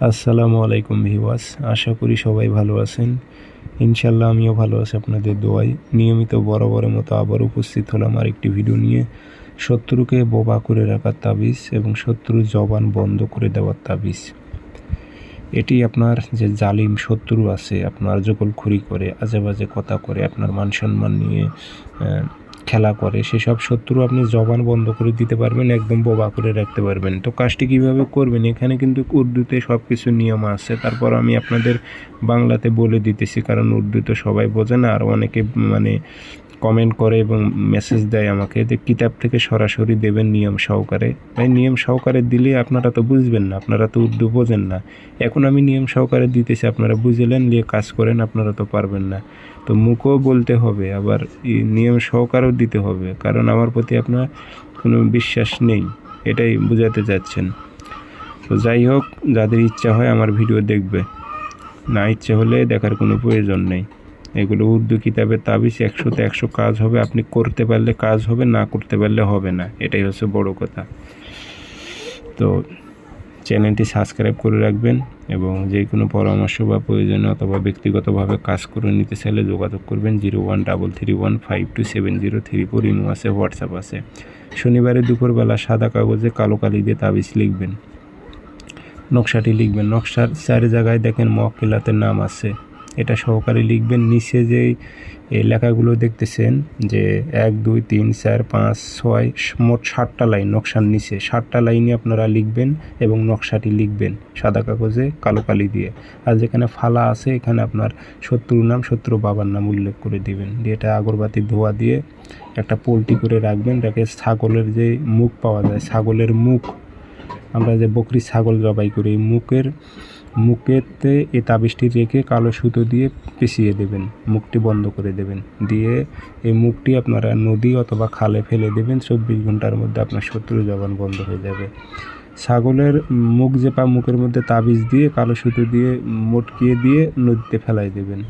আসসালামু আলাইকুম ভিউয়ার্স, আশা করি সবাই ভালো আছেন। ইনশাল্লাহ আমিও ভালো আছি আপনাদের দোয়ায়। নিয়মিত বরাবরের মতো আবার উপস্থিত হলাম আরেকটি ভিডিও নিয়ে। শত্রুকে বোবা করে রাখার তাবিজ এবং শত্রুর জবান বন্ধ করে দেওয়ার তাবিজ। এটি আপনার যে জালিম শত্রু আছে, আপনার জগলখুরি করে, আজেবাজে কথা করে, আপনার মান সম্মান নিয়ে খেলা করে, সেসব শত্রু আপনি জবান বন্ধ করে দিতে পারবেন, একদম বোবা করে রাখতে পারবেন। তো কাজটি কীভাবে করবেন, এখানে কিন্তু উর্দুতে সব কিছু নিয়ম আছে, তারপর আমি আপনাদের বাংলাতে বলে দিতেছি, কারণ উর্দু তো সবাই বোঝে না, আর অনেকে কমেন্ট করে এবং মেসেজ দেয় আমাকে যে কিতাব থেকে সরাসরি দেবেন নিয়ম সহকারে। তাই নিয়ম সহকারে দিলে আপনারা তো বুঝবেন না, আপনারা তো উর্দু বোঝেন না। এখন আমি নিয়ম সহকারে দিতেছি, আপনারা বুঝলেন, নিয়ে কাজ করেন, আপনারা তো পারবেন না। তো মুখও বলতে হবে, আবার নিয়ম সহকারেও দিতে হবে, কারণ আমার প্রতি আপনার কোনো বিশ্বাস নেই, এটাই বোঝাতে চাচ্ছেন। তো যাই হোক, যাদের ইচ্ছা হয় আমার ভিডিও দেখবে, না ইচ্ছে হলে দেখার কোনো প্রয়োজন নেই। এগুলো উর্দু কিতাবের তাবিজ, 100তে 100 কাজ হবে। আপনি করতে পারলে কাজ হবে, না করতে পারলে হবে না, এটাই হচ্ছে বড় কথা। তো চ্যানেলটি সাবস্ক্রাইব করে রাখবেন এবং যে কোনো পরামর্শ বা প্রয়োজনে অথবা ব্যক্তিগতভাবে কাজ করে নিতে চাইলে যোগাযোগ করবেন 0133152703 ইমো আছে, হোয়াটসঅ্যাপ আছে। শনিবারে দুপুরবেলা সাদা কাগজে কালো কালি দিয়ে তাবিজ লিখবেন, নকশাটি লিখবেন। নকশার 4 জায়গায় দেখেন মক্কেলাতের নাম আছে, এটা সহকারে লিখবেন। নিচে যেই লেখাগুলো দেখতেছেন যে 1 2 3 4 5 6 মোট 7টা লাইন নকশার নিচে, 7টা লাইনে আপনারা লিখবেন এবং নকশাটি লিখবেন সাদা কাগজে কালো কালি দিয়ে। আর যেখানে ফালা আছে এখানে আপনার শত্রুর নাম, শত্রু বাবার নাম উল্লেখ করে দিবেন। দিয়ে এটা আগরবাতি ধোয়া দিয়ে একটা পোলটি করে রাখবেন। রেখে ছাগলের যে মুখ পাওয়া যায়, ছাগলের মুখ, আমরা যে বকরি ছাগল জবাই করি, মুখেতে এই তাবিজটি রেখে কালো সুতো দিয়ে পেঁচিয়ে দেবেন, মুখটি বন্ধ করে দেবেন। দিয়ে এই মুখটি আপনারা নদী অথবা খালে ফেলে দেবেন। 24 ঘন্টার মধ্যে আপনার শত্রুর জবান বন্ধ হয়ে যাবে। ছাগলের মুখের মধ্যে তাবিজ দিয়ে কালো সুতো দিয়ে মটকিয়ে দিয়ে নদীতে ফেলাই দেবেন।